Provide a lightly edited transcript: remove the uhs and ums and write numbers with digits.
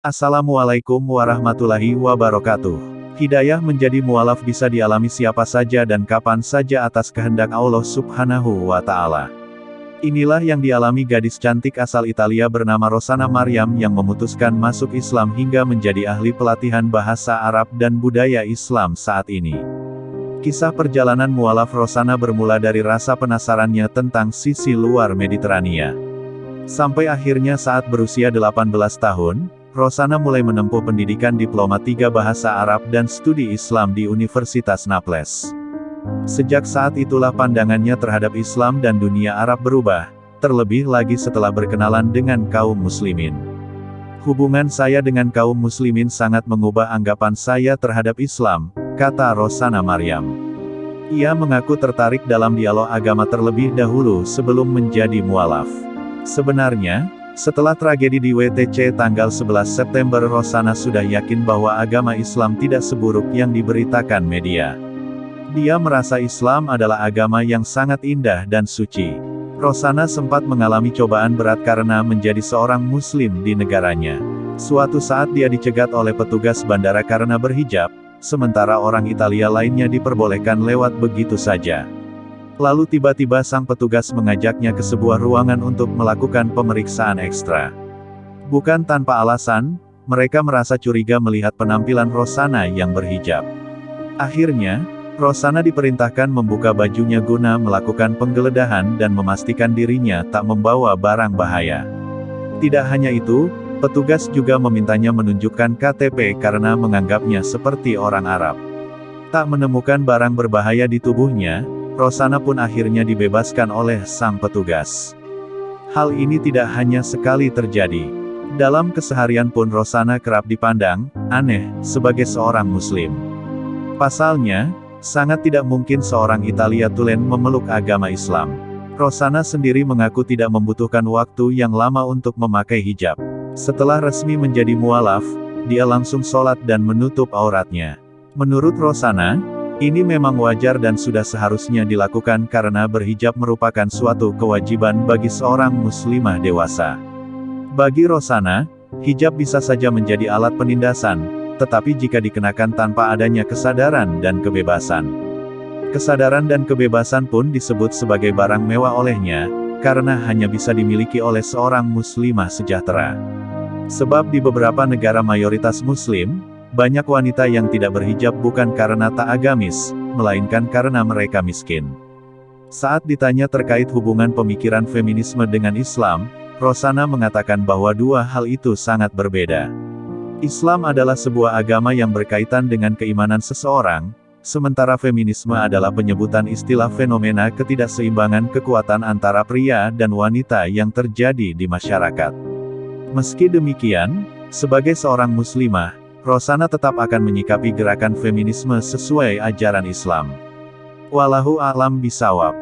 Assalamualaikum warahmatullahi wabarakatuh. Hidayah menjadi mualaf bisa dialami siapa saja dan kapan saja atas kehendak Allah Subhanahu wa Ta'ala. Inilah yang dialami gadis cantik asal Italia bernama Rosanna Maryam yang memutuskan masuk Islam hingga menjadi ahli pelatihan bahasa Arab dan budaya Islam saat ini. Kisah perjalanan mualaf Rosanna bermula dari rasa penasarannya tentang sisi luar Mediterania. Sampai akhirnya saat berusia 18 tahun, Rosanna mulai menempuh pendidikan diploma 3 bahasa Arab dan studi Islam di Universitas Naples. Sejak saat itulah pandangannya terhadap Islam dan dunia Arab berubah, terlebih lagi setelah berkenalan dengan kaum muslimin. Hubungan saya dengan kaum muslimin sangat mengubah anggapan saya terhadap Islam, kata Rosanna Maryam. Ia mengaku tertarik dalam dialog agama terlebih dahulu sebelum menjadi mualaf. Sebenarnya, setelah tragedi di WTC tanggal 11 September Rosanna sudah yakin bahwa agama Islam tidak seburuk yang diberitakan media. Dia merasa Islam adalah agama yang sangat indah dan suci. Rosanna sempat mengalami cobaan berat karena menjadi seorang muslim di negaranya. Suatu saat dia dicegat oleh petugas bandara karena berhijab, sementara orang Italia lainnya diperbolehkan lewat begitu saja. Lalu tiba-tiba sang petugas mengajaknya ke sebuah ruangan untuk melakukan pemeriksaan ekstra. Bukan tanpa alasan, mereka merasa curiga melihat penampilan Rosanna yang berhijab. Akhirnya, Rosanna diperintahkan membuka bajunya guna melakukan penggeledahan dan memastikan dirinya tak membawa barang bahaya. Tidak hanya itu, petugas juga memintanya menunjukkan KTP karena menganggapnya seperti orang Arab. Tak menemukan barang berbahaya di tubuhnya, Rosanna pun akhirnya dibebaskan oleh sang petugas. Hal ini tidak hanya sekali terjadi. Dalam keseharian pun Rosanna kerap dipandang aneh sebagai seorang muslim. Pasalnya, sangat tidak mungkin seorang Italia tulen memeluk agama Islam. Rosanna sendiri mengaku tidak membutuhkan waktu yang lama untuk memakai hijab. Setelah resmi menjadi mualaf, dia langsung sholat dan menutup auratnya. Menurut Rosanna, ini memang wajar dan sudah seharusnya dilakukan karena berhijab merupakan suatu kewajiban bagi seorang muslimah dewasa. Bagi Rosanna, hijab bisa saja menjadi alat penindasan, tetapi jika dikenakan tanpa adanya kesadaran dan kebebasan. Kesadaran dan kebebasan pun disebut sebagai barang mewah olehnya, karena hanya bisa dimiliki oleh seorang muslimah sejahtera. Sebab di beberapa negara mayoritas muslim, banyak wanita yang tidak berhijab bukan karena tak agamis, melainkan karena mereka miskin. Saat ditanya terkait hubungan pemikiran feminisme dengan Islam, Rosanna mengatakan bahwa dua hal itu sangat berbeda. Islam adalah sebuah agama yang berkaitan dengan keimanan seseorang, sementara feminisme adalah penyebutan istilah fenomena ketidakseimbangan kekuatan antara pria dan wanita yang terjadi di masyarakat. Meski demikian, sebagai seorang muslimah, Rosanna tetap akan menyikapi gerakan feminisme sesuai ajaran Islam. Wallahu a'lam bishawab.